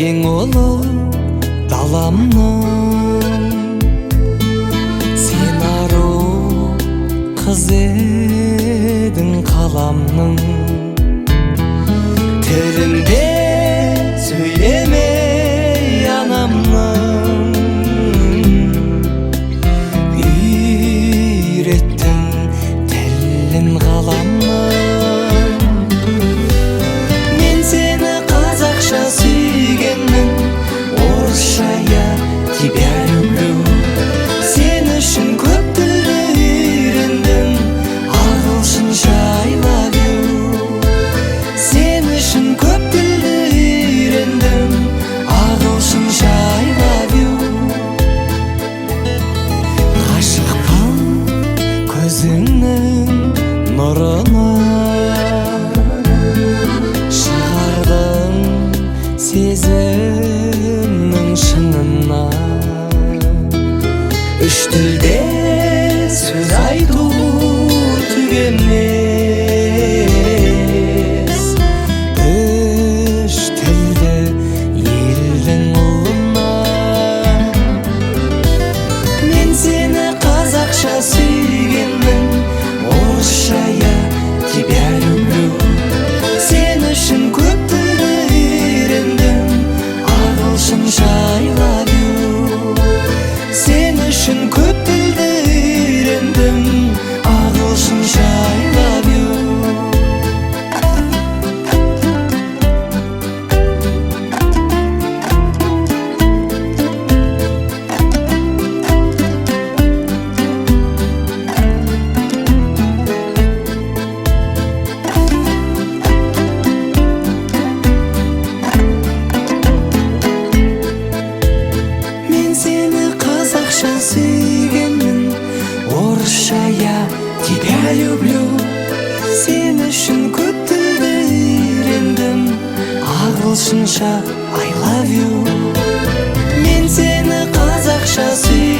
ең ұлы даламның, сен ару қыз едің қаламның. Тілімде сөйлемей анамның, үйреттің тілін қаламның. Мен сені қазақша сүйгенмін, орысша я тебя люблю. Сен үшін көп тілді үйрендім, ағылшынша I love you. Сен үшін көп тілді үйрендім, ағылшынша I love you. Ғашықпын көзіңнің нұрына, шығардың сезімнің шыңына. Үш тілде сөз айту түк емес, үш тілді елдің ұлына. Мен сені қазақша сүйгенмін, орысша я тебя люблю. Сен үшін көп тілді үйрендім, ағылшынша I love you. Сен үшін көп тілді үйрендім, ағылшынша I love you. Мен сені қазақша сүйгенмін, орысша я тебя люблю. Сен үшін көп тілді үйрендім, ағылшынша I love you. Мен сені қазақша сүйгенмін,